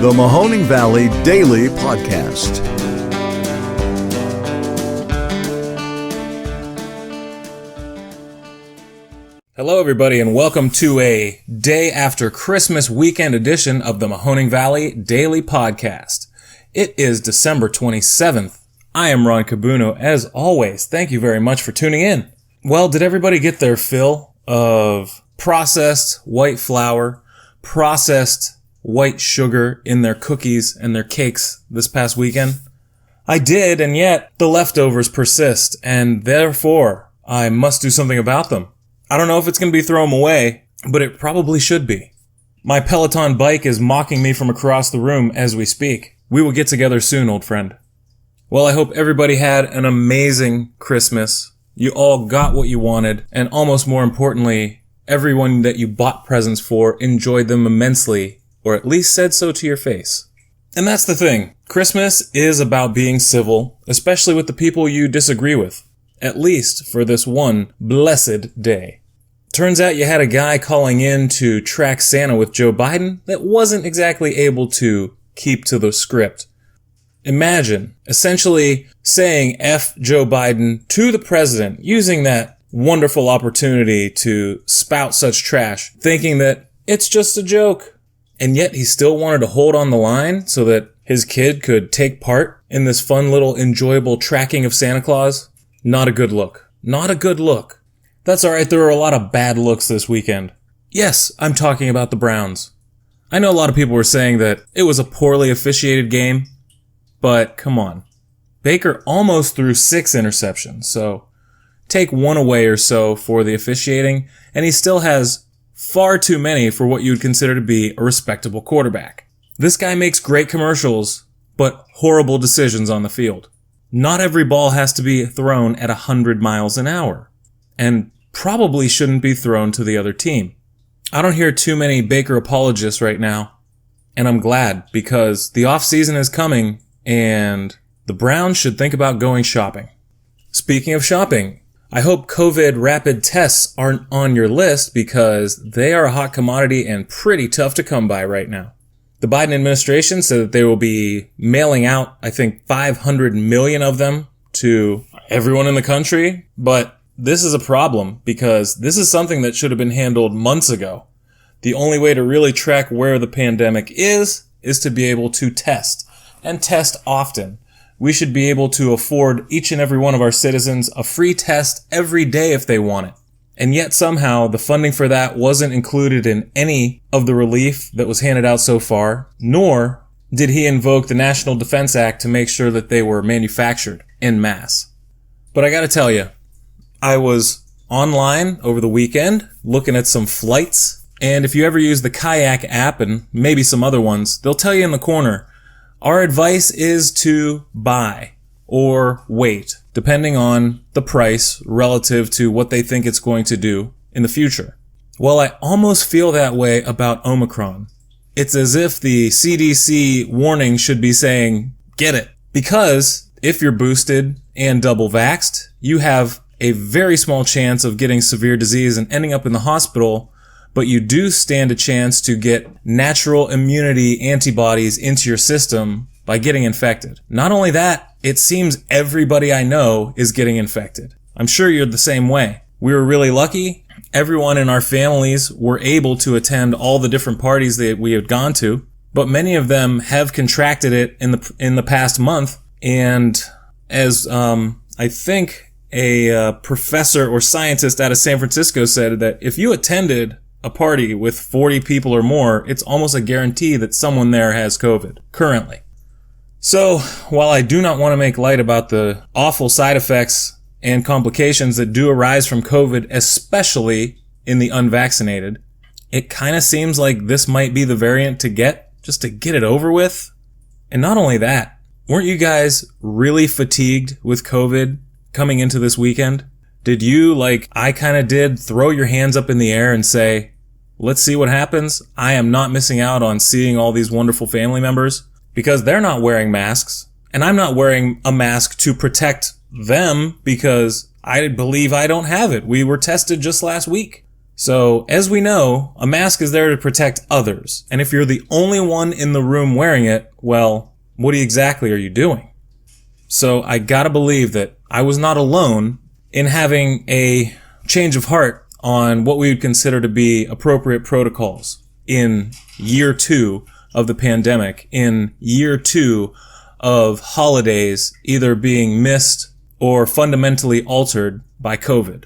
the Mahoning Valley Daily Podcast. Hello, everybody, and welcome to a day after Christmas weekend edition of the Mahoning Valley Daily Podcast. It is December 27th. I am Ron Cabuno. As always, thank you very much for tuning in. Well, did everybody get their fill of processed white flour, processed white sugar in their cookies and their cakes this past weekend? I did, and yet the leftovers persist, and therefore I must do something about them. I don't know if it's going to be throw them away, but it probably should be. My Peloton bike is mocking me from across the room as we speak. We will get together soon, old friend. Well, I hope everybody had an amazing Christmas. You all got what you wanted, and almost more importantly, everyone that you bought presents for enjoyed them immensely, or at least said so to your face. And that's the thing. Christmas is about being civil, especially with the people you disagree with. At least for this one blessed day. Turns out you had a guy calling in to track Santa with Joe Biden that wasn't exactly able to keep to the script. Imagine essentially saying F Joe Biden to the president, using that wonderful opportunity to spout such trash, thinking that it's just a joke. And yet he still wanted to hold on the line so that his kid could take part in this fun little enjoyable tracking of Santa Claus. Not a good look. Not a good look. That's alright, there were a lot of bad looks this weekend. Yes, I'm talking about the Browns. I know a lot of people were saying that it was a poorly officiated game, but come on. Baker almost threw 6 interceptions, so take one away or so for the officiating, and he still has far too many for what you would consider to be a respectable quarterback. This guy makes great commercials, but horrible decisions on the field. Not every ball has to be thrown at 100 miles an hour, and probably shouldn't be thrown to the other team. I don't hear too many Baker apologists right now, and I'm glad, because the off-season is coming, and the Browns should think about going shopping. Speaking of shopping, I hope COVID rapid tests aren't on your list, because they are a hot commodity and pretty tough to come by right now. The Biden administration said that they will be mailing out, I think, 500 million of them to everyone in the country, but this is a problem because this is something that should have been handled months ago. The only way to really track where the pandemic is to be able to test, and test often. We should be able to afford each and every one of our citizens a free test every day if they want it. And yet somehow the funding for that wasn't included in any of the relief that was handed out so far, nor did he invoke the National Defense Act to make sure that they were manufactured en masse. But I gotta tell you, I was online over the weekend looking at some flights, and if you ever use the Kayak app and maybe some other ones, they'll tell you in the corner, our advice is to buy or wait, depending on the price relative to what they think it's going to do in the future. Well, I almost feel that way about Omicron. It's as if the CDC warning should be saying, get it. Because if you're boosted and double vaxxed, you have a very small chance of getting severe disease and ending up in the hospital, but you do stand a chance to get natural immunity antibodies into your system by getting infected. Not only that, it seems everybody I know is getting infected. I'm sure you're the same way. We were really lucky. Everyone in our families were able to attend all the different parties that we had gone to, but many of them have contracted it in the past month. And as I think a professor or scientist out of San Francisco said, that if you attended a party with 40 people or more, it's almost a guarantee that someone there has COVID currently. So, while I do not want to make light about the awful side effects and complications that do arise from COVID, especially in the unvaccinated, it kind of seems like this might be the variant to get, just to get it over with. And not only that, weren't you guys really fatigued with COVID coming into this weekend? Did you, like I kind of did, throw your hands up in the air and say, let's see what happens? I am not missing out on seeing all these wonderful family members. Because they're not wearing masks, and I'm not wearing a mask to protect them because I believe I don't have it. We were tested just last week. So, as we know, a mask is there to protect others. And if you're the only one in the room wearing it, well, what exactly are you doing? So, I gotta believe that I was not alone in having a change of heart on what we would consider to be appropriate protocols in year 2 of the pandemic, in year 2 of holidays either being missed or fundamentally altered by COVID.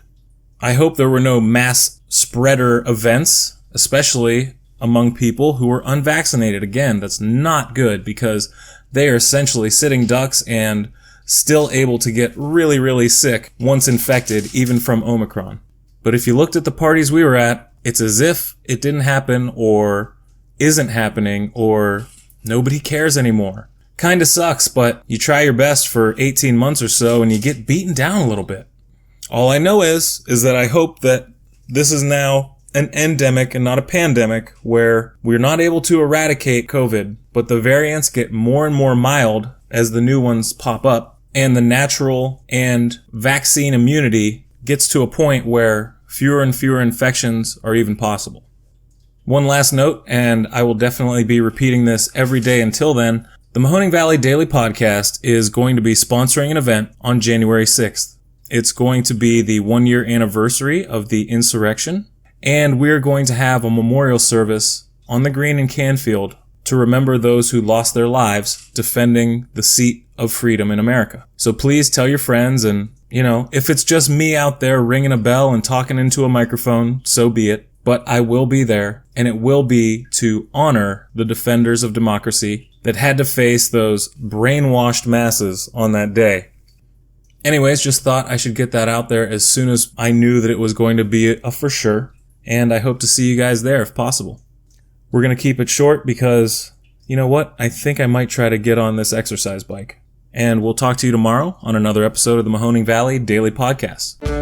I hope there were no mass spreader events, especially among people who were unvaccinated. Again, that's not good because they are essentially sitting ducks and still able to get really, really sick once infected, even from Omicron. But if you looked at the parties we were at, it's as if it didn't happen or isn't happening or nobody cares anymore. Kinda sucks, but you try your best for 18 months or so and you get beaten down a little bit. All I know is that I hope that this is now an endemic and not a pandemic where we're not able to eradicate COVID, but the variants get more and more mild as the new ones pop up, and the natural and vaccine immunity gets to a point where fewer and fewer infections are even possible. One last note, and I will definitely be repeating this every day until then, the Mahoning Valley Daily Podcast is going to be sponsoring an event on January 6th. It's going to be the 1-year anniversary of the insurrection, and we're going to have a memorial service on the green in Canfield to remember those who lost their lives defending the seat of freedom in America. So please tell your friends, and, if it's just me out there ringing a bell and talking into a microphone, so be it. But I will be there, and it will be to honor the defenders of democracy that had to face those brainwashed masses on that day. Anyways, just thought I should get that out there as soon as I knew that it was going to be a for sure, and I hope to see you guys there if possible. We're going to keep it short because, you know what, I think I might try to get on this exercise bike. And we'll talk to you tomorrow on another episode of the Mahoning Valley Daily Podcast.